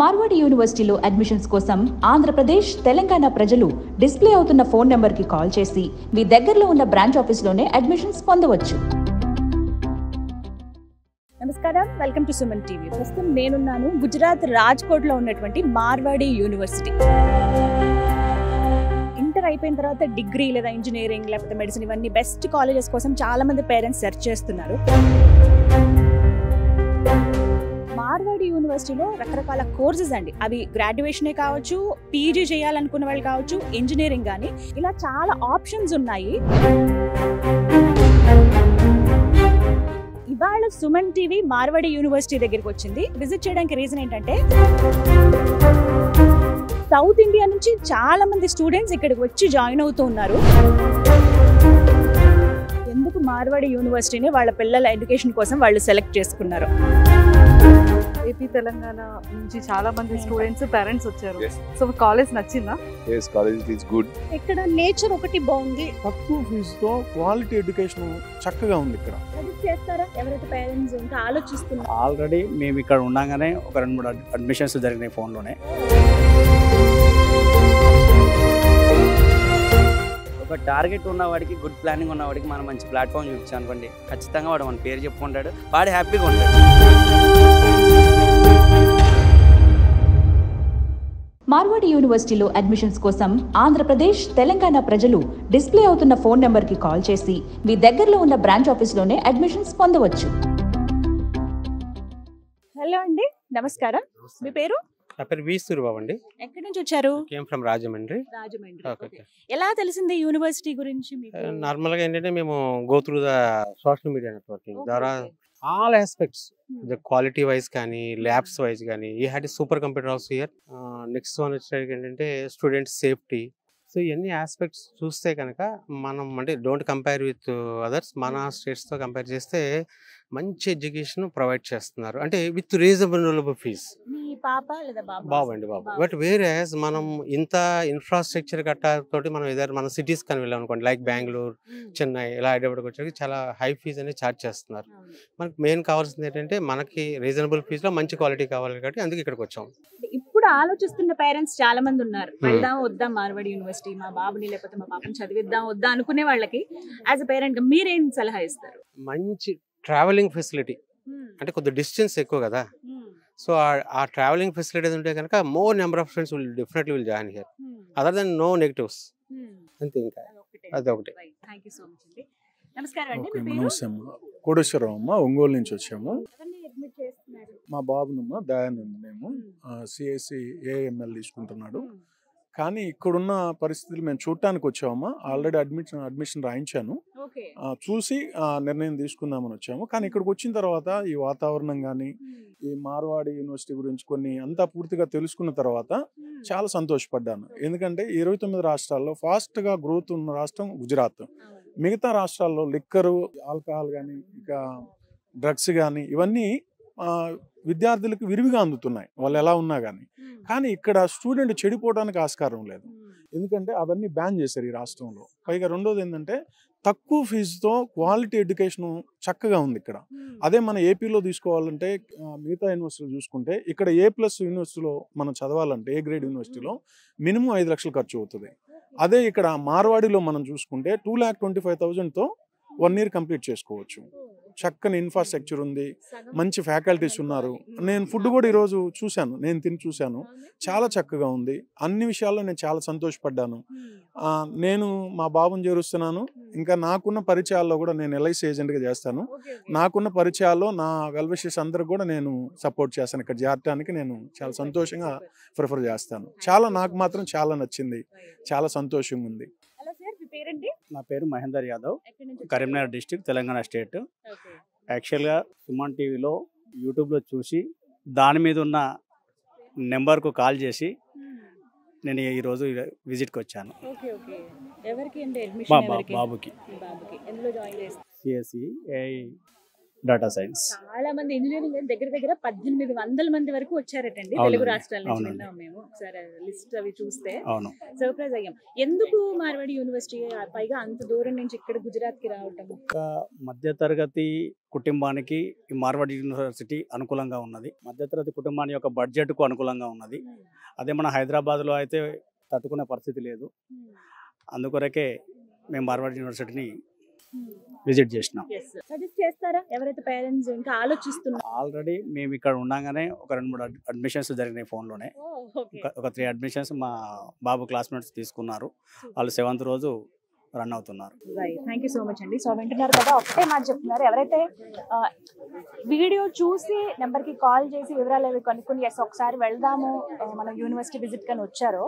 మార్వాడి యూనివర్సిటీలో అడ్మిషన్స్ కోసం ఆంధ్రప్రదేశ్, తెలంగాణ ప్రజలు డిస్ప్లే అవుతున్న ఫోన్ నెంబర్కి కాల్ చేసి మీ దగ్గరలో ఉన్న బ్రాంచ్ ఆఫీస్లోనే అడ్మిషన్స్ పొందవచ్చు. నమస్కారం, వెల్కమ్ టు సుమన్ టీవీ. ప్రస్తుతం నేనున్నాను గుజరాత్ రాజ్కోట్లో ఉన్నటువంటి మార్వాడి యూనివర్సిటీ. ఇంటర్ అయిపోయిన తర్వాత డిగ్రీ లేదా ఇంజనీరింగ్ లేకపోతే మెడిసిన్ ఇవన్నీ బెస్ట్ కాలేజెస్ కోసం చాలా మంది పేరెంట్స్ సెర్చ్ చేస్తున్నారు. మార్వాడి యూనివర్సిటీలో రకరకాల కోర్సెస్ అండి, అవి గ్రాడ్యుయేషనే కావచ్చు, పీజీ చేయాలనుకున్న వాళ్ళు కావచ్చు, ఇంజనీరింగ్ కానీ ఇలా చాలా ఆప్షన్స్ ఉన్నాయి. ఇవాళ సుమన్ టీవీ మార్వాడి యూనివర్సిటీ దగ్గరికి వచ్చింది. విజిట్ చేయడానికి రీజన్ ఏంటంటే సౌత్ ఇండియా నుంచి చాలా మంది స్టూడెంట్స్ ఇక్కడికి వచ్చి జాయిన్ అవుతూ ఉన్నారు. ఎందుకు మార్వాడి యూనివర్సిటీని వాళ్ళ పిల్లల ఎడ్యుకేషన్ కోసం వాళ్ళు సెలెక్ట్ చేసుకున్నారు. ఏపీ తెలంగాణ నుంచి చాలా మంది స్టూడెంట్స్ పేరెంట్స్ వచ్చారు. సో కాలేజ్ నచ్చిందా? yes college is good. ఇక్కడ నేచర్ ఒకటి బాగుంది, తక్కువ ఫీజుతో క్వాలిటీ ఎడ్యుకేషన్ చక్కగా ఉంది. ఇక్కడ సజెస్ట్ చేస్తారా ఎవరైతే పేరెంట్స్ ఇంకా ఆలోచిస్తున్నారు? ఆల్రెడీ మేము ఇక్కడ ఉండగానే ఒక 2-3 అడ్మిషన్స్ జరిగినాయి ఫోన్లోనే. ఒక టార్గెట్ ఉన్నవాడికి, గుడ్ ప్లానింగ్ ఉన్నవాడికి మనం మంచి ప్లాట్ఫామ్ చూపించాం అనుకోండి, ఖచ్చితంగా వాడు మన పేరు చెప్పుకుంటాడు, వాడు హ్యాపీగా ఉంటాడు. మార్వాడి యూనివర్సిటీలో అడ్మిషన్స్ కోసం ఆంధ్రప్రదేశ్, తెలంగాణ ప్రజలు డిస్ప్లే అవుతున్న ఫోన్ నెంబర్కి కాల్ చేసి మీ దగ్గరలో ఉన్న బ్రాంచ్ ఆఫీస్లోనే అడ్మిషన్స్ పొందవచ్చు. హలో అండి, నమస్కారం. మీ పేరు? నా పేరు వి సూరిబాబు అండి. ఎక్కడి నుంచి వచ్చారు? Came from Rajahmundry. రాజమండ్రి. ఎలా తెలిసింది యూనివర్సిటీ గురించి మీకు? నార్మల్గా ఏంటంటే మేము go through the social media networking ద్వారా all aspects, the quality wise కానీ, ల్యాబ్స్ వైజ్ కానీ, ఈ had super computer house here. Next one వచ్చేసరికి ఏంటంటే స్టూడెంట్స్ సేఫ్టీ. సో ఇవన్నీ ఆస్పెక్ట్స్ చూస్తే కనుక మనం అంటే డోంట్ కంపేర్ విత్ అదర్స్, మన స్టేట్స్తో కంపేర్ చేస్తే మంచి ఎడ్యుకేషన్ ప్రొవైడ్ చేస్తున్నారు, అంటే విత్ రీజనబుల్ ఫీజ్. మీ పాప లేదా బాబు? బాబు అండి, బాబు. బట్ వేరే మనం ఇంత ఇన్ఫ్రాస్ట్రక్చర్ గట్టాతోటి మనం ఏదైనా మన సిటీస్ కానీ వెళ్ళాం అనుకోండి, లైక్ బెంగళూరు, చెన్నై, ఇలా హైదరాబాద్కి వచ్చేసరికి చాలా హై ఫీజ్ అనేది ఛార్జ్ చేస్తున్నారు. మనకి మెయిన్ కావాల్సింది ఏంటంటే మనకి రీజనబుల్ ఫీజ్లో మంచి క్వాలిటీ కావాలి కాబట్టి అందుకే ఇక్కడికి వచ్చాం. ఇప్పుడు ఆలోచిస్తున్న పేరెంట్స్ చాలా మంది ఉన్నారు, వెళ్దాం వద్దా మార్వాడి యూనివర్సిటీ, మా బాబుని లేకపోతే మా పాపని చదివిద్దాం వద్దా అనుకునే వాళ్ళకి యాజ్ అ పేరెంట్ గా మీరేం సలహా ఇస్తారు? మంచి ట్రావెలింగ్ ఫెసిలిటీ, అంటే కొద్ది డిస్టెన్స్ ఎక్కువ కదా, సో ఆ ట్రావెలింగ్ ఫెసిలిటీ ఉంటే కనుక more number of students will definitely will join here, other than no negatives. అంతే, ఇంకా అదొకటి. థ్యాంక్ యూ సో మచ్ అండి. నమస్కారం అండి. నమస్తే అమ్మ. కోటేశ్వరరావు అమ్మ, ఒంగోలు నుంచి వచ్చాము. మా బాబునమ్మ దయానంద్, మేము సిఎస్సి ఏఎంఎల్ తీసుకుంటున్నాడు. కానీ ఇక్కడున్న పరిస్థితులు మేము చూడటానికి వచ్చామమ్మా. ఆల్రెడీ అడ్మిషన్ రాయించాను, చూసి నిర్ణయం తీసుకుందామని వచ్చాము. కానీ ఇక్కడికి వచ్చిన తర్వాత ఈ వాతావరణం కానీ, ఈ మార్వాడి యూనివర్సిటీ గురించి కొన్ని అంతా పూర్తిగా తెలుసుకున్న తర్వాత చాలా సంతోషపడ్డాను. ఎందుకంటే 29 రాష్ట్రాల్లో ఫాస్ట్గా గ్రోత్ ఉన్న రాష్ట్రం గుజరాత్. మిగతా రాష్ట్రాల్లో లిక్కరు, ఆల్కహాల్ కానీ, ఇక డ్రగ్స్ కానీ ఇవన్నీ విద్యార్థులకు విరివిగా అందుతున్నాయి, వాళ్ళు ఎలా ఉన్నా కానీ. కానీ ఇక్కడ స్టూడెంట్ చెడిపోవడానికి ఆస్కారం లేదు, ఎందుకంటే అవన్నీ బ్యాన్ చేశారు ఈ రాష్ట్రంలో. పైగా రెండోది ఏంటంటే తక్కువ ఫీజుతో క్వాలిటీ ఎడ్యుకేషన్ చక్కగా ఉంది ఇక్కడ. అదే మన ఏపీలో తీసుకోవాలంటే, మిగతా యూనివర్సిటీలు చూసుకుంటే, ఇక్కడ A+ యూనివర్సిటీలో మనం చదవాలంటే, ఏ గ్రేడ్ యూనివర్సిటీలో మినిమం 5 లక్షలు ఖర్చు అవుతుంది. అదే ఇక్కడ మార్వాడిలో మనం చూసుకుంటే 2,25,000తో 1 year కంప్లీట్ చేసుకోవచ్చు. చక్కని ఇన్ఫ్రాస్ట్రక్చర్ ఉంది, మంచి ఫ్యాకల్టీస్ ఉన్నారు. నేను ఫుడ్ కూడా ఈరోజు చూశాను, నేను తిని చూశాను, చాలా చక్కగా ఉంది. అన్ని విషయాల్లో నేను చాలా సంతోషపడ్డాను. నేను మా బాబుని చేరుస్తున్నాను. ఇంకా నాకున్న పరిచయాల్లో కూడా నేను LIC ఏజెంట్గా చేస్తాను. నాకున్న పరిచయాల్లో నా వెల్ విషెస్ అందరికి కూడా నేను సపోర్ట్ చేస్తాను. ఇక్కడ చేరటానికి నేను చాలా సంతోషంగా ప్రిఫర్ చేస్తాను. నాకు మాత్రం చాలా నచ్చింది, చాలా సంతోషంగా ఉంది. నా పేరు మహేందర్ యాదవ్, కరీంనగర్ డిస్ట్రిక్ట్, తెలంగాణ స్టేట్. యాక్చువల్గా సుమన్ టీవీలో యూట్యూబ్లో చూసి దాని మీద ఉన్న నెంబర్కు కాల్ చేసి నేను ఈరోజు విజిట్కి వచ్చాను. బాబుకి సిఎస్సి ఏఐ డేటా సైన్స్. చాలా మంది ఇంజనీరింగ్ దగ్గర దగ్గర 1800 మంది వరకు వచ్చారటండి అవునండి. తెలుగు రాష్ట్రాల నుంచి. అవునండి. విన్నాం మేము ఒకసారి లిస్ట్ అవి చూస్తే అవును. సర్ప్రైజ్ అయ్యాం. ఎందుకు మార్వాడి యూనివర్సిటీ పైగా అంత దూరం నుంచి ఇక్కడ గుజరాత్ కి రావటం? మధ్యతరగతి కుటుంబానికి ఈ మార్వాడి యూనివర్సిటీ అనుకూలంగా ఉన్నది. మధ్యతరగతి కుటుంబానికి యొక్క బడ్జెట్కు అనుకూలంగా ఉన్నది. అదే మన హైదరాబాద్లో అయితే తట్టుకునే పరిస్థితి లేదు. అందుకొరకే మేము మార్వాడి యూనివర్సిటీని విజిట్ చేసినాం. సజెస్ట్ చేస్తారా ఎవరైతే పేరెంట్స్ ఇంకా ఆలోచిస్తున్నారు? ఆల్రెడీ మేము ఇక్కడ ఉండగానే ఒక 2-3 అడ్మిషన్స్ జరిగినాయి ఫోన్లోనే. ఒక 3 అడ్మిషన్స్ మా బాబు క్లాస్మేట్స్ తీసుకున్నారు. వాళ్ళు 7th రోజు రన్ అవుతున్నారు. థ్యాంక్ యూ సో మచ్ అండి. సో వింటున్నారు కదా, ఒకటే మాట చెప్తున్నారు. ఎవరైతే వీడియో చూసి నెంబర్కి కాల్ చేసి వివరాలు అవి కనుక్కుని ఎస్ ఒకసారి వెళ్దాము మనం యూనివర్సిటీ విజిట్ కానీ వచ్చారో,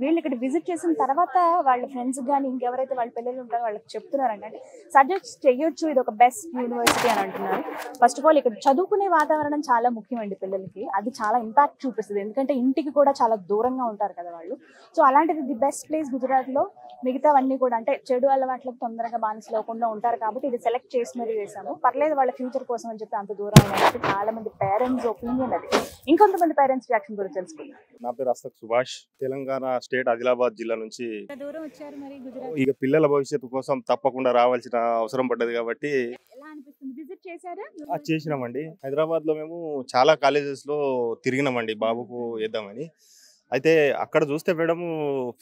వీళ్ళు ఇక్కడ విజిట్ చేసిన తర్వాత వాళ్ళ ఫ్రెండ్స్ కానీ ఇంకెవరైతే వాళ్ళ పిల్లలు ఉంటారో వాళ్ళకి చెప్తున్నారండి. అంటే సజెస్ట్ చేయొచ్చు, ఇది ఒక బెస్ట్ యూనివర్సిటీ అని అంటున్నారు. ఫస్ట్ ఆఫ్ ఆల్ ఇక్కడ చదువుకునే వాతావరణం చాలా ముఖ్యం అండి పిల్లలకి. అది చాలా ఇంపాక్ట్ చూపిస్తుంది, ఎందుకంటే ఇంటికి కూడా చాలా దూరంగా ఉంటారు కదా వాళ్ళు. సో అలాంటిది ది బెస్ట్ ప్లేస్ గుజరాత్లో. మిగతావన్నీ కూడా అంటే చెడు అలవాట్లకు తొందరగా బానిసలోకుండా ఉంటారు కాబట్టి ఇది సెలెక్ట్ చేసి మరీ వేసాము. పర్లేదు వాళ్ళ ఫ్యూచర్ కోసం అని చెప్పి అంత దూరం అయినట్టు చాలా మంది పేరెంట్స్ ఒపీనియన్ అది. ఇంకొంతమంది పేరెంట్స్ రియాక్షన్ గురించి తెలుసుకుందాం. నా పేరు అస్తక్ సుభాష్, తెలంగాణ స్టేట్ ఆదిలాబాద్ జిల్లా నుంచి. దూరం వచ్చారు మరి గుజరాత్, ఇక పిల్లల భవిష్యత్తు కోసం తప్పకుండా రావాల్సిన అవసరం పడ్డది కాబట్టి ఎలా అనిపిస్తుంది? విజిట్ చేశారా? చేసినామండి. హైదరాబాద్ లో మేము చాలా కాలేజెస్ లో తిరిగినామండి బాబుకు వేద్దామని. అయితే అక్కడ చూస్తే మేడం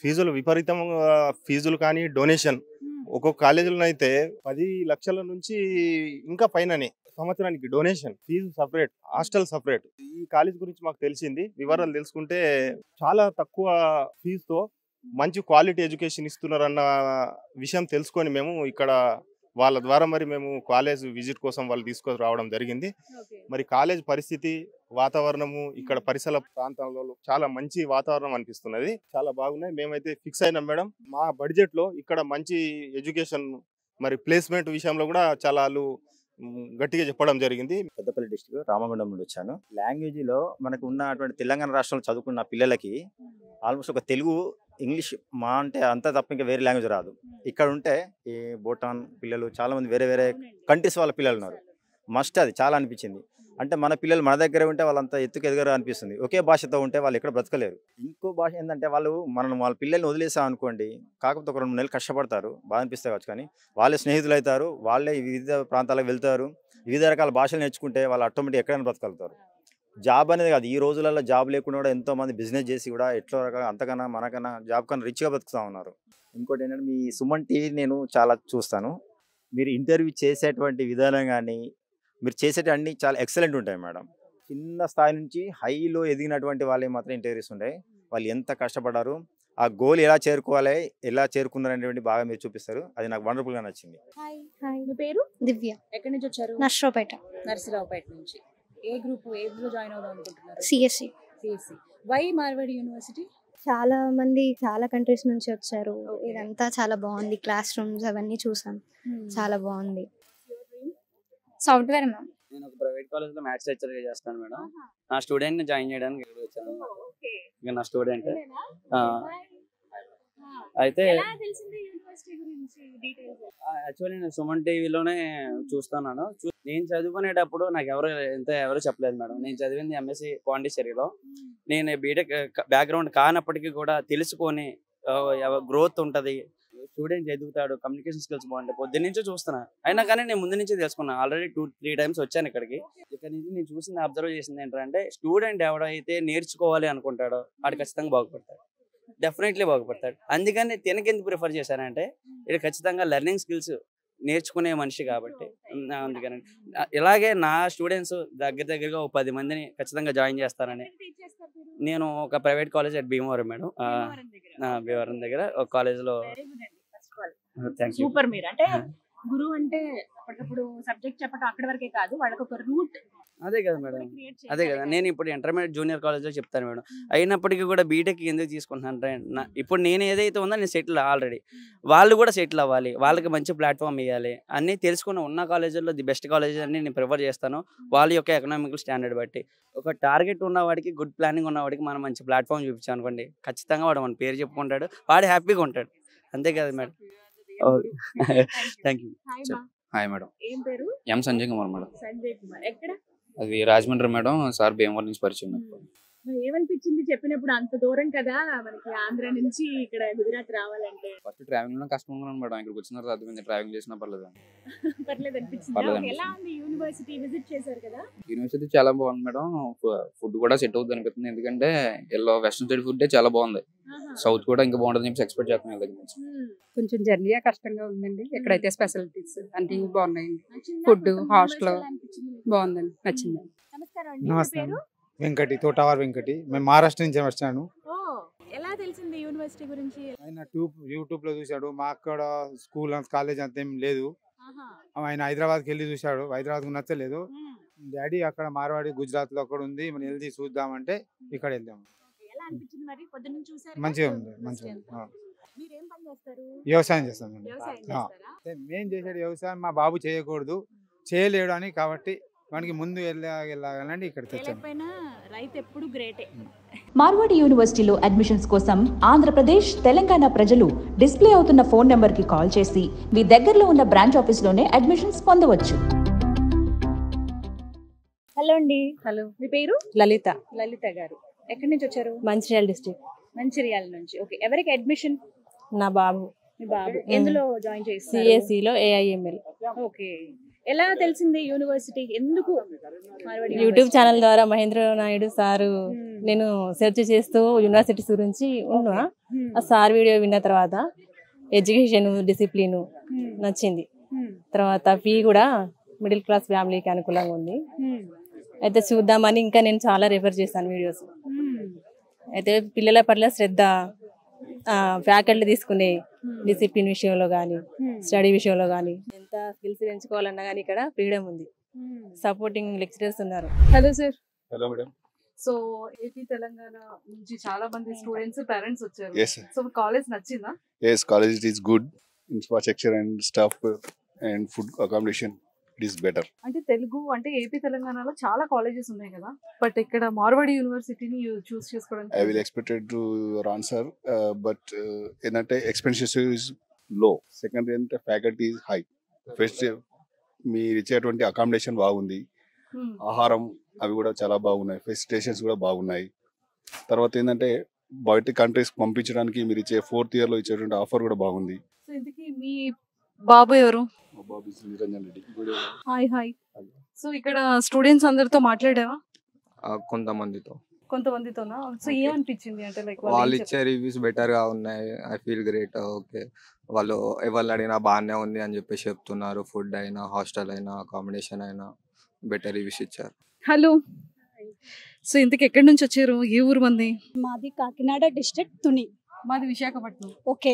ఫీజులు విపరీతంగా, ఫీజులు కానీ డొనేషన్ ఒక్కొక్క కాలేజీలో అయితే 10 లక్షల నుంచి ఇంకా పైననే సంవత్సరానికి donation, fee separate, hostel separate. ఈ కాలేజ్ గురించి మాకు తెలిసింది. వివరాలు తెలుసుకుంటే చాలా తక్కువ ఫీజుతో మంచి క్వాలిటీ ఎడ్యుకేషన్ ఇస్తున్నారన్న విషయం తెలుసుకొని మేము ఇక్కడ వాళ్ళ ద్వారా మరి మేము కాలేజ్ విజిట్ కోసం వాళ్ళు తీసుకొని రావడం జరిగింది. మరి కాలేజ్ పరిస్థితి, వాతావరణము, ఇక్కడ పరిసర ప్రాంతాల్లో చాలా మంచి వాతావరణం అనిపిస్తున్నది. చాలా బాగున్నాయి. మేమైతే ఫిక్స్ అయినాం మేడం. మా బడ్జెట్ లో ఇక్కడ మంచి ఎడ్యుకేషన్, మరి ప్లేస్మెంట్ విషయంలో కూడా చాలా గట్టిగా చెప్పడం జరిగింది. పెద్దపల్లి డిస్ట్రిక్ట్ రామగుండం నుండి వచ్చాను. లాంగ్వేజ్లో మనకు ఉన్నటువంటి తెలంగాణ రాష్ట్రంలో చదువుకున్న పిల్లలకి ఆల్మోస్ట్ ఒక తెలుగు, ఇంగ్లీష్ మా అంటే అంతా తప్ప ఇంకా వేరే లాంగ్వేజ్ రాదు. ఇక్కడ ఉంటే ఈ భూటాన్ పిల్లలు చాలా మంది వేరే వేరే కంట్రీస్ వాళ్ళ పిల్లలు ఉన్నారు. మస్ట్ అది చాలా అనిపించింది. అంటే మన పిల్లలు మన దగ్గర ఉంటే వాళ్ళంతా ఎత్తుకు ఎదగరు అనిపిస్తుంది. ఒకే భాషతో ఉంటే వాళ్ళు ఎక్కడ బ్రతకలేరు. ఇంకో భాష ఏంటంటే వాళ్ళ పిల్లల్ని వదిలేసాం అనుకోండి, కాకపోతే ఒక 2 నెలలు కష్టపడతారు, బాగా అనిపిస్తే కావచ్చు, కానీ వాళ్ళే స్నేహితులు అవుతారు, వాళ్ళే వివిధ ప్రాంతాలకు వెళ్తారు, వివిధ రకాల భాషలు నేర్చుకుంటే వాళ్ళు ఆటోమేటిక్ ఎక్కడైనా బ్రతకగలుగుతారు. జాబ్ అనేది కాదు, ఈ రోజులలో జాబ్ లేకుండా కూడా ఎంతోమంది బిజినెస్ చేసి కూడా ఎట్లా రకాల అంతకన్నా మనకన్నా జాబ్ కన్నా రిచ్గా బతుకుతూ ఉన్నారు. ఇంకోటి ఏంటంటే మీ సుమన్ టీవీ నేను చాలా చూస్తాను. మీరు ఇంటర్వ్యూ చేసేటువంటి విధానం కానీ మీరు చేసేటి అన్నీ చాలా ఎక్సలెంట్ ఉంటాయి మేడం. చిన్న స్థాయి నుంచి హైలో ఎదిగినటువంటి వాళ్ళే మాత్రం ఇంటర్వ్యూస్ ఉంటాయి. వాళ్ళు ఎంత కష్టపడ్డారు, ఆ గోల్ ఎలా చేరుకోవాలి, ఎలా చేరుకున్నారు అనేటువంటి బాగా మీరు చూపిస్తారు. అది నాకు వండర్ఫుల్గా నచ్చింది. హాయ్, మీ పేరు? దివ్య. ఎక్కడి నుంచి వచ్చారు? నర్సరావుపేట. నర్సరావుపేట నుంచి. ఏ గ్రూప్, ఏ గ్రూప్ జాయిన్ అవుదాం అనుకుంటున్నారు? సిఎస్సి. Why Marwadi university? చాలా మంది చాలా కంట్రీస్ నుంచి వచ్చారు. ఇదంతా చాలా బాగుంది. క్లాస్ రూమ్స్ అవన్నీ చూసాం, చాలా బాగుంది. Software ma'am. నేను ఒక ప్రైవేట్ కాలేజ్ లో మ్యాథ్స్ లెక్చర్ గా చేస్తాను మేడం. నా స్టూడెంట్ ని జాయిన్ చేయడానికి ఇక్కడ వచ్చాను. ఇక నా స్టూడెంట్ అయితే యాక్చువల్లీ నేను సుమన్ టీవీలోనే చూస్తున్నాను. నేను చదువుకునేటప్పుడు నాకు ఎవరు చెప్పలేదు మేడం. నేను చదివింది ఎంఎస్సి పాండిచ్చేరిలో. నేను బీటెక్ బ్యాక్గ్రౌండ్ కానప్పటికీ కూడా తెలుసుకొని గ్రోత్ ఉంటుంది, స్టూడెంట్ ఎదుగుతాడు, కమ్యూనికేషన్ స్కిల్స్ బాగుంటాయి, పొద్దున్న నుంచో చూస్తున్నా. అయినా కానీ నేను ముందు నుంచి తెలుసుకున్నాను. ఆల్రెడీ 2-3 టైమ్స్ వచ్చాను ఇక్కడికి. ఇక్కడ నుంచి నేను చూసింది, అబ్జర్వ్ చేసింది ఏంటంటే స్టూడెంట్ ఎవడైతే నేర్చుకోవాలి అనుకుంటాడో వాడు ఖచ్చితంగా బాగుపడతాడు, డెఫినెట్లీ బాగుపడతాడు. అందుకని తినకెందుకు ప్రిఫర్ చేశానంటే ఇది ఖచ్చితంగా లెర్నింగ్ స్కిల్స్ నేర్చుకునే మనిషి కాబట్టి. అందుకని ఇలాగే నా స్టూడెంట్స్ దగ్గరగా 10 మందిని ఖచ్చితంగా జాయిన్ చేస్తానని. నేను ఒక private college at Bhimavaram madam, Bhimavaram దగ్గర ఒక కాలేజ్లో. సూపర్. మీరు అంటే గురువు అంటే అప్పటికప్పుడు సబ్జెక్ట్ చెప్పడం అక్కడి వరకే కాదు, వాళ్ళకి ఒక రూట్. అదే కదా మేడం, అదే కదా. నేను ఇప్పుడు ఇంటర్మీడియట్ జూనియర్ కాలేజ్లో చెప్తాను మేడం. అయినప్పటికీ కూడా బీటెక్ ఎందుకు తీసుకుంటున్నాను, ఇప్పుడు నేను ఏదైతే ఉందో నేను సెటిల్ ఆల్రెడీ, వాళ్ళు కూడా సెటిల్ అవ్వాలి, వాళ్ళకి మంచి ప్లాట్ఫామ్ ఇవ్వాలి అన్నీ తెలుసుకుని ఉన్న కాలేజీల్లో ది బెస్ట్ కాలేజెస్ అన్ని నేను ప్రిఫర్ చేస్తాను వాళ్ళ యొక్క ఎకనామికల్ స్టాండర్డ్ బట్టి. ఒక టార్గెట్ ఉన్నవాడికి, గుడ్ ప్లానింగ్ ఉన్నవాడికి మనం మంచి ప్లాట్ఫామ్ చూపించాం అనుకోండి, ఖచ్చితంగా వాడు మన పేరు చెప్పుకుంటాడు, వాడు హ్యాపీగా ఉంటాడు. అంతే కదా madam. Okay, thank you. Hi madam. ఏం పేరు? ఎం సంజయ్ కుమార్ మేడం. సంజయ్ కుమార్. ఎక్కడ? అది రాజమండ్రి మేడం. సార్ భీమవరం నుంచి పరిచయం నాకు. ఏమనిపించింది చెప్పినప్పుడు? అంత దూరం కదా మనకి ఆంధ్ర నుంచి ఇక్కడ గుజరాత్ రావాలంటే. ఫస్ట్ ట్రావెలింగ్ లో కష్టంగా ఉన్నాను మేడం. ఇక్కడికి వచ్చిన తర్వాత అర్థమైంది ట్రావెలింగ్ చేసినా పర్లేదు. పర్లేదు అనిపించింది. పర్లేదు ఎలా ఉంది యూనివర్సిటీ? విజిట్ చేశారు కదా? యూనివర్సిటీ చాలా బాగుంది మేడం. ఫుడ్ కూడా సెట్ అవుతుంది అనిపిస్తుంది. ఎందుకంటే ఎల్లో వెస్టర్న్ సైడ్ ఫుడ్ చాలా బాగుంది. సౌత్ కూడా ఇంకా బాగుంటుంది చెప్పి ఎక్స్పెక్ట్ చేస్తున్నాను దగ్గర నుంచి. కొంచెం జర్నీ కష్టంగా ఉందండి. ఎక్కడైతే స్పెషాలిటీస్ అన్ని బాగున్నాయండి. ఫుడ్ హాస్టల్ బాగుందండి, నచ్చింది. నమస్కారం అండి. నమస్తే పేరు? వెంకటి, తోటవార్ వెంకటి. మేము మహారాష్ట్ర నుంచి వచ్చాను. ఎలా తెలిసింది యూనివర్సిటీ గురించి? ఆయన యూట్యూబ్ లో చూశాడు. మా అక్కడ స్కూల్ కాలేజ్ అంత ఏం లేదు. ఆయన హైదరాబాద్కి వెళ్ళి చూశాడు. హైదరాబాద్కు నచ్చలేదు. డాడీ అక్కడ మార్వాడి గుజరాత్ లో అక్కడ ఉంది, మనం వెళ్ళి చూద్దామంటే ఇక్కడ వెళ్దాం. ఎలా అనిపించింది మరి? పొద్దున్న చూసారు? మంచిగా ఉంది, మంచిగా ఉంది. మీరు ఏం పని చేస్తారు? వ్యవసాయం చేస్తామండి. వ్యవసాయం చేస్తారా? మేము చేసేది వ్యవసాయం. మా బాబు చేయకూడదు, చేయలేడు అని, కాబట్టి మనకి ముందు వెళ్ళాలంటే ఇక్కడ తెచ్చాను. రైతు ఎప్పుడు గ్రేటే. మార్వాడి యూనివర్సిటీలో అడ్మిషన్స్ కోసం ఆంధ్రప్రదేశ్, తెలంగాణ ప్రజలు డిస్ప్లే అవుతున్న ఫోన్ నెంబర్కి కాల్ చేసి మీ దగ్గరలో ఉన్న బ్రాంచ్ ఆఫీస్లోనే అడ్మిషన్స్ పొందవచ్చు. హలో అండి. హలో. మీ పేరు? లలిత. లలిత గారు. ఎక్కడి నుంచి వచ్చారు? మంచిర్యాల డిస్ట్రిక్ట్. మంచిర్యాల నుంచి. ఓకే. ఎవరికి అడ్మిషన్? నా బాబు. మీ బాబు ఎందులో జాయిన్ చేస్తారు? సిఎస్సి లో AIML. ఓకే. ఎలా తెలిసింది యూనివర్సిటీ? ఎందుకు? యూట్యూబ్ ఛానల్ ద్వారా మహేంద్ర నాయుడు సారు నేను సెర్చ్ చేస్తూ యూనివర్సిటీస్ గురించి ఉన్నా. ఆ సార్ వీడియో విన్న తర్వాత ఎడ్యుకేషన్ డిసిప్లిన్ నచ్చింది. తర్వాత ఫీ కూడా మిడిల్ క్లాస్ ఫ్యామిలీకి అనుకూలంగా ఉంది. అయితే చూద్దామని ఇంకా నేను చాలా రిఫర్ చేశాను వీడియోస్. అయితే పిల్లల పట్ల శ్రద్ధ, ఫ్యాకల్టీ తీసుకునే డిసిప్లిన్ విషయంలో కానీ స్టడీ విషయంలో కానీ ఎంత స్కిల్స్ పెంచుకోవాలన్నా కానీ ఇక్కడ ఫ్రీడమ్ ఉంది. సపోర్టింగ్ లెక్చరర్స్ ఉన్నారు. Hello sir. Hello madam. So AP Telangana నుంచి చాలా మంది స్టూడెంట్స్ పేరెంట్స్ వచ్చారు. Yes, sir. సో కాలేజ్ నచ్చిందా? Yes, college it is good. Infrastructure and stuff and food accommodation it is better. అంటే తెలుగు అంటే ఏపీ తెలంగాణలో చాలా కాలేజెస్ ఉన్నాయి కదా, బట్ ఇక్కడ మార్వాడి యూనివర్సిటీని చూస్ చేసుకోవడానికి I will expected to your answer, but ఏంటంటే expenses is low. Second ఏంటంటే faculty is high. First మీరు ఇచ్చేటువంటి అకామిడేషన్ బాగుంది, ఆహారం అవి కూడా చాలా బాగున్నాయి, ఫెసిలిటేషన్స్ కూడా బాగున్నాయి. తర్వాత ఏంటంటే బయట కంట్రీస్ పంపించడానికి మీరు ఇచ్చే 4th year లో ఇచ్చేటువంటి ఆఫర్ కూడా బాగుంది. సో ఇంతకీ మీ బాబు ఎవరు? మా బాబు Niranjan Reddy. Hi hi. So ఇక్కడ స్టూడెంట్స్ అందరితో మాట్లాడావా? కొంతమందితోనా? సో ఏమనిపించింది అంటే లైక్ వాళ్ళు ఇచ్చే రివ్యూస్ బెటర్ గా ఉన్నాయి. I feel great. ఓకే, వాళ్ళు ఎవరు అడిగినా బాగానే ఉంది అని చెప్పేసి చెప్తున్నారు. ఫుడ్ అయినా హాస్టల్ అయినా అకామిడేషన్ అయినా బెటర్ రివ్యూస్ ఇచ్చారు. హలో. సో ఇంతకు ఎక్కడి నుంచి వచ్చారు? ఏ ఊరు మంది? మాది కాకినాడ డిస్ట్రిక్ట్ తుని. మాది విశాఖపట్నం. ఓకే.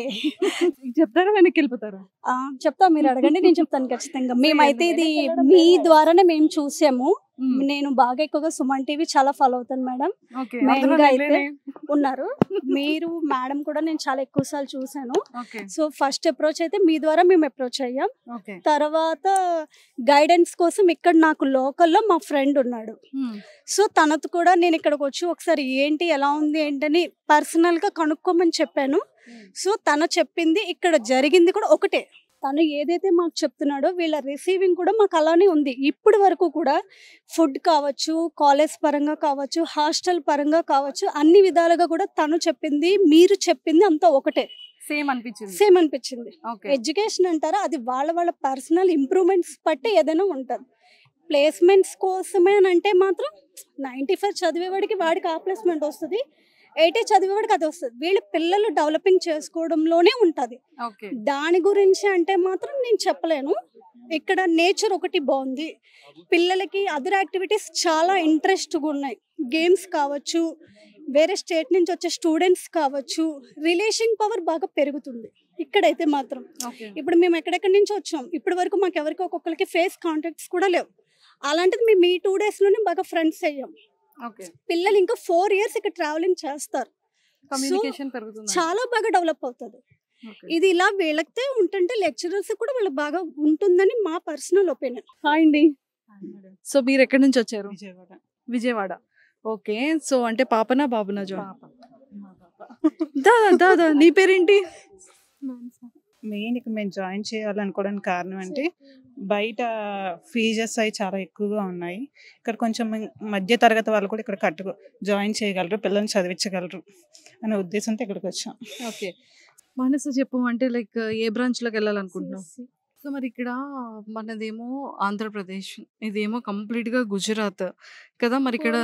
చెప్తారా వెనక్కి వెళ్ళిపోతారా? చెప్తా, మీరు అడగండి, నేను చెప్తాను ఖచ్చితంగా. మేమైతే ఇది మీ ద్వారానే మేము చూసాము. నేను బాగా ఎక్కువగా సుమన్ టీవీ చాలా ఫాలో అవుతాను మేడం. మెయిన్ గా అయితే ఉన్నారు మీరు మేడం కూడా నేను చాలా ఎక్కువ సార్లు చూసాను. సో ఫస్ట్ అప్రోచ్ అయితే మీ ద్వారా మేము అప్రోచ్ అయ్యాం. తర్వాత గైడెన్స్ కోసం ఇక్కడ నాకు లోకల్లో మా ఫ్రెండ్ ఉన్నాడు. సో తనతో కూడా నేను ఇక్కడికి వచ్చి ఒకసారి ఏంటి ఎలా ఉంది ఏంటని పర్సనల్ గా కనుక్కోమని చెప్పాను. సో తను చెప్పింది ఇక్కడ జరిగింది కూడా ఒకటే. తను ఏదైతే మాకు చెప్తున్నాడో వీళ్ళ రిసీవింగ్ కూడా మాకు అలానే ఉంది. ఇప్పటి వరకు కూడా ఫుడ్ కావచ్చు, కాలేజ్ పరంగా కావచ్చు, హాస్టల్ పరంగా కావచ్చు, అన్ని విధాలుగా కూడా తను చెప్పింది మీరు చెప్పింది అంతా ఒకటే. సేమ్ అనిపించింది. సేమ్ అనిపించింది. ఎడ్యుకేషన్ అంటారా, అది వాళ్ళ వాళ్ళ పర్సనల్ ఇంప్రూవ్మెంట్స్ బట్టి ఏదైనా ఉంటుంది. ప్లేస్మెంట్స్ కోసమే అని అంటే మాత్రం 95 చదివేవాడికి వాడికి ఆ ప్లేస్మెంట్ వస్తుంది, 80 చదివేవాడికి అది వస్తుంది. వీళ్ళ పిల్లలు డెవలపింగ్ చేసుకోవడంలోనే ఉంటుంది. దాని గురించి అంటే మాత్రం నేను చెప్పలేను. ఇక్కడ నేచర్ ఒకటి బాగుంది, పిల్లలకి అదర్ యాక్టివిటీస్ చాలా ఇంట్రెస్ట్గా ఉన్నాయి. గేమ్స్ కావచ్చు, వేరే స్టేట్ నుంచి వచ్చే స్టూడెంట్స్ కావచ్చు, రిలేషన్ పవర్ బాగా పెరుగుతుంది ఇక్కడైతే మాత్రం. ఇప్పుడు మేము ఎక్కడెక్కడి నుంచి వచ్చాం, ఇప్పటి వరకు మాకు ఎవరికి ఒక్కొక్కరికి ఫేస్ కాంటాక్ట్స్ కూడా లేవు. అలాంటిది మేము ఈ 2 days లోనే బాగా ఫ్రెండ్స్ అయ్యాం. పిల్లలు ఇంకా 4 years ఇక్కడ ట్రావెలింగ్ చేస్తారు. చాలా బాగా డెవలప్ అవుతుంది. ఇది ఇలా వీళ్ళకి ఉంటుంటే లెక్చరర్స్ కూడా వాళ్ళకి బాగా ఉంటుందని మా పర్సనల్ ఒపీనియన్. హాయ్ అండి. సో మీరు ఎక్కడి నుంచి వచ్చారు? విజయవాడ. ఓకే. సో అంటే పాపనా బాబునా? దాదా నీ పేరేంటి? మెయిన్ ఇక్కడ మేము జాయిన్ చేయాలనుకోవడానికి కారణం అంటే బయట ఫీజెస్ అవి చాలా ఎక్కువగా ఉన్నాయి. ఇక్కడ కొంచెం మధ్య తరగతి వాళ్ళు కూడా ఇక్కడ జాయిన్ చేయగలరు, పిల్లల్ని చదివించగలరు అనే ఉద్దేశంతో ఇక్కడికి వచ్చాం. ఓకే. మనసు చెప్పు అంటే లైక్ ఏ బ్రాంచ్లోకి వెళ్ళాలనుకుంటున్నావు? సో మరి ఇక్కడ మనదేమో ఆంధ్రప్రదేశ్, ఇదేమో కంప్లీట్గా గుజరాత్ కదా. మరి ఇక్కడ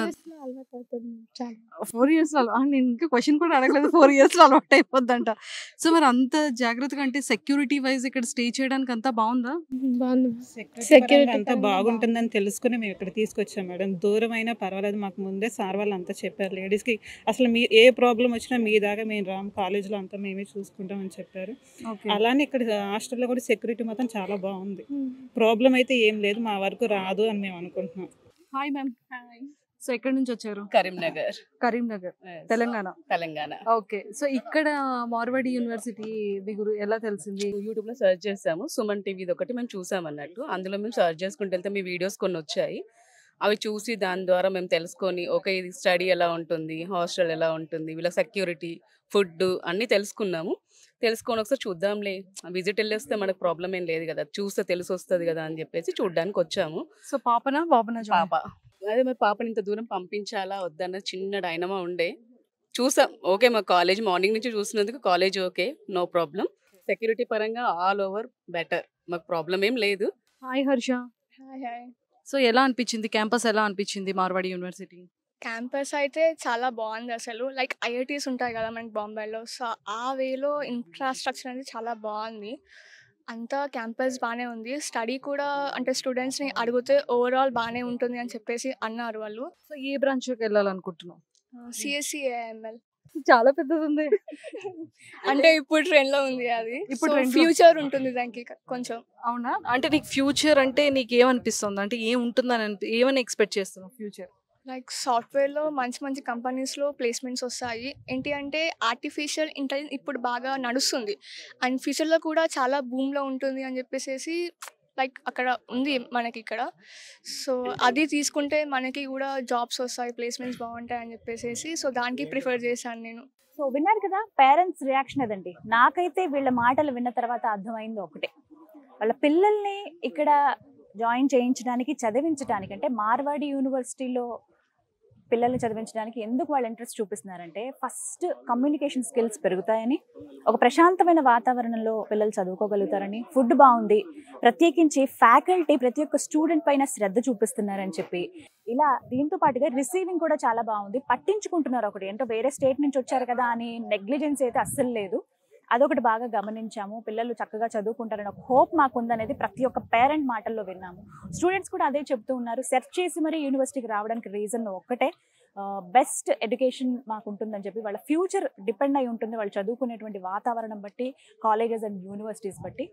4 years నేను ఇంకా క్వశ్చన్ కూడా అడగలేదు. 4 yearsలో అలవాటు అయిపోద్దంట. సో మరి అంత జాగ్రత్తగా అంటే సెక్యూరిటీ వైజ్ ఇక్కడ స్టే చేయడానికి అంతా బాగుందా? సెక్యూరిటీ అంతా బాగుంటుందని తెలుసుకుని మేము ఇక్కడ తీసుకొచ్చాం మేడం. దూరమైనా పర్వాలేదు, మాకు ముందే సార్ వాళ్ళు అంతా చెప్పారు. లేడీస్కి అసలు మీ ఏ ప్రాబ్లం వచ్చినా మీ దాకా మేము రాము, కాలేజ్లో అంతా మేమే చూసుకుంటామని చెప్పారు. అలానే ఇక్కడ హాస్టల్లో కూడా సెక్యూరిటీ మాత్రం చాలా బాగుంది. ప్రాబ్లం అయితే ఏం లేదు, మా వరకు రాదు అని మేము అనుకుంటున్నాం. Hi ma'am. సో ఎక్కడి నుంచి వచ్చారు? కరీంనగర్. కరీంనగర్, తెలంగాణ. తెలంగాణ. ఓకే. సో ఇక్కడ మార్వాడి యూనివర్సిటీ ఎలా తెలిసింది? యూట్యూబ్లో సెర్చ్ చేసాము, సుమన్ టీవీది ఒకటి మేము చూసాం అన్నట్టు. అందులో మేము సెర్చ్ చేసుకుంటూ వెళ్తే మీ వీడియోస్ కొన్ని వచ్చాయి. అవి చూసి దాని ద్వారా మేము తెలుసుకొని ఓకే ఇది స్టడీ ఎలా ఉంటుంది, హాస్టల్ ఎలా ఉంటుంది, వీళ్ళ సెక్యూరిటీ, ఫుడ్ అన్నీ తెలుసుకున్నాము. తెలుసుకొని ఒకసారి చూద్దాంలే, విజిట్ వెళ్ళేస్తే మనకు ప్రాబ్లం ఏం లేదు కదా, చూస్తే తెలిసి వస్తుంది కదా అని చెప్పేసి చూడడానికి వచ్చాము. సో పాపనా పాప. అదే మరి పాపని ఇంత దూరం పంపించాలా వద్దన్న చిన్న డైనమా ఉండే. చూసాం, ఓకే మా కాలేజ్ మార్నింగ్ నుంచి చూసినందుకు college okay, no problem. Security పరంగా ఆల్ ఓవర్ బెటర్, మాకు ప్రాబ్లం ఏం లేదు. హాయ్ హర్ష. సో ఎలా అనిపించింది క్యాంపస్, ఎలా అనిపించింది మార్వాడి యూనివర్సిటీ? క్యాంపస్ అయితే చాలా బాగుంది అసలు. లైక్ ఐఐటీస్ ఉంటాయి కదా మనకి బాంబేలో, సో ఆ వేలో ఇన్ఫ్రాస్ట్రక్చర్ అనేది చాలా బాగుంది. అంతా క్యాంపస్ బాగానే ఉంది. స్టడీ కూడా అంటే స్టూడెంట్స్ని అడిగితే ఓవరాల్ బాగానే ఉంటుంది అని చెప్పేసి అన్నారు వాళ్ళు. సో ఏ బ్రాంచ్కి వెళ్ళాలనుకుంటున్నావు? CSC AML. చాలా పెద్దది ఉంది. అంటే ఇప్పుడు ట్రెండ్లో ఉంది అది. ఇప్పుడు ఫ్యూచర్ ఉంటుంది దానికి కొంచెం. అవునా? అంటే నీకు ఫ్యూచర్ అంటే నీకు ఏమనిపిస్తుంది, అంటే ఏముంటుందని ఏమని ఎక్స్పెక్ట్ చేస్తున్నావు ఫ్యూచర్? లైక్ సాఫ్ట్వేర్లో మంచి మంచి కంపెనీస్లో ప్లేస్మెంట్స్ వస్తాయి. ఏంటి అంటే ఆర్టిఫిషియల్ ఇంటెలిజెన్స్ ఇప్పుడు బాగా నడుస్తుంది అండ్ ఫ్యూచర్లో కూడా చాలా బూమ్లో ఉంటుంది అని చెప్పేసి లైక్ అక్కడ ఉంది మనకి ఇక్కడ. సో అది తీసుకుంటే మనకి కూడా జాబ్స్ వస్తాయి, ప్లేస్మెంట్స్ బాగుంటాయి అని చెప్పేసి సో దానికి ప్రిఫర్ చేశాను నేను. సో విన్నారు కదా పేరెంట్స్ రియాక్షన్ అదండి. నాకైతే వీళ్ళ మాటలు విన్న తర్వాత అర్థమైంది ఒకటే, వాళ్ళ పిల్లల్ని ఇక్కడ జాయిన్ చేయించడానికి, చదివించడానికి, అంటే మార్వాడి యూనివర్సిటీలో పిల్లల్ని చదివించడానికి ఎందుకు వాళ్ళు ఇంట్రెస్ట్ చూపిస్తున్నారంటే ఫస్ట్ కమ్యూనికేషన్ స్కిల్స్ పెరుగుతాయని, ఒక ప్రశాంతమైన వాతావరణంలో పిల్లలు చదువుకోగలుగుతారని, ఫుడ్ బాగుంది, ప్రత్యేకించి ఫ్యాకల్టీ ప్రతి ఒక్క స్టూడెంట్ పైన శ్రద్ధ చూపిస్తున్నారని చెప్పి, ఇలా దీంతో పాటుగా రిసీవింగ్ కూడా చాలా బాగుంది, పట్టించుకుంటున్నారు. ఒకటి ఏంటో వేరే స్టేట్ నుంచి వచ్చారు కదా అని నెగ్లిజెన్స్ అయితే అస్సలు లేదు. అదొకటి బాగా గమనించాము. పిల్లలు చక్కగా చదువుకుంటారని ఒక హోప్ మాకుందనేది ప్రతి ఒక్క పేరెంట్ మాటల్లో విన్నాము. స్టూడెంట్స్ కూడా అదే చెప్తూ ఉన్నారు. సెర్చ్ చేసి మరీ యూనివర్సిటీకి రావడానికి రీజన్ ఒక్కటే, బెస్ట్ ఎడ్యుకేషన్ మాకు ఉంటుందని చెప్పి. వాళ్ళ ఫ్యూచర్ డిపెండ్ అయి ఉంటుంది వాళ్ళు చదువుకునేటువంటి వాతావరణం బట్టి, కాలేజెస్ అండ్ యూనివర్సిటీస్ బట్టి.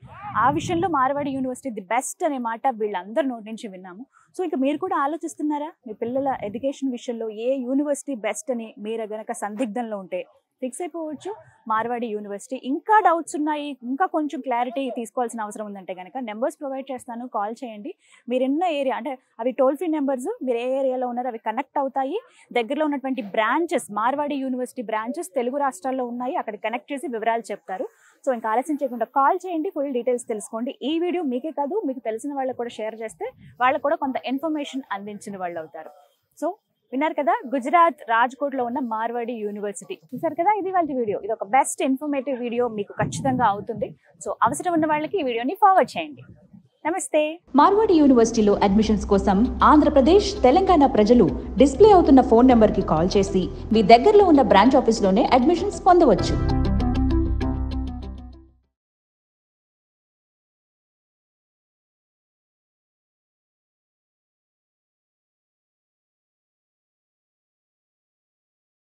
ఆ విషయంలో మార్వాడి యూనివర్సిటీ ది బెస్ట్ అనే మాట వీళ్ళందరి నోటి నుంచి విన్నాము. సో ఇంకా మీరు కూడా ఆలోచిస్తున్నారా మీ పిల్లల ఎడ్యుకేషన్ విషయంలో ఏ యూనివర్సిటీ బెస్ట్ అని? మీరు గనక సందిగ్ధంలో ఉంటే ఫిక్స్ అయిపోవచ్చు మార్వాడి యూనివర్సిటీ. ఇంకా డౌట్స్ ఉన్నాయి, ఇంకా కొంచెం క్లారిటీ తీసుకోవాల్సిన అవసరం ఉందంటే కనుక నెంబర్స్ ప్రొవైడ్ చేస్తాను, కాల్ చేయండి. మీరు ఎన్న ఏరియా అంటే అవి టోల్ ఫ్రీ నెంబర్స్, మీరు ఏ ఏరియాలో ఉన్నారో అవి కనెక్ట్ అవుతాయి. దగ్గరలో ఉన్నటువంటి branches, Marwadi university branches Telugu రాష్ట్రాల్లో ఉన్నాయి, అక్కడ కనెక్ట్ చేసి వివరాలు చెప్తారు. సో ఇంకా ఆలస్యం చేయకుండా కాల్ చేయండి, ఫుల్ డీటెయిల్స్ తెలుసుకోండి. ఈ వీడియో మీకే కాదు, మీకు తెలిసిన వాళ్ళకు కూడా షేర్ చేస్తే వాళ్ళకు కూడా కొంత ఇన్ఫర్మేషన్ అందించిన వాళ్ళు అవుతారు. సో విన్నారు కదా, గుజరాత్ రాజ్కోట్లో ఉన్న మార్వాడి యూనివర్సిటీ చూసారు కదా. ఇది వాళ్ళ వీడియో. ఇది ఒక బెస్ట్ ఇన్ఫర్మేటివ్ వీడియో మీకు ఖచ్చితంగా అవుతుంది. సో అవసరం ఉన్న వాళ్ళకి ఈ వీడియోని ఫార్వర్డ్ చేయండి. నమస్తే. మార్వాడి యూనివర్సిటీలో అడ్మిషన్స్ కోసం ఆంధ్రప్రదేశ్, తెలంగాణ ప్రజలు డిస్ప్లే అవుతున్న ఫోన్ నెంబర్కి కాల్ చేసి మీ దగ్గరలో ఉన్న బ్రాంచ్ ఆఫీస్లోనే అడ్మిషన్స్ పొందవచ్చు.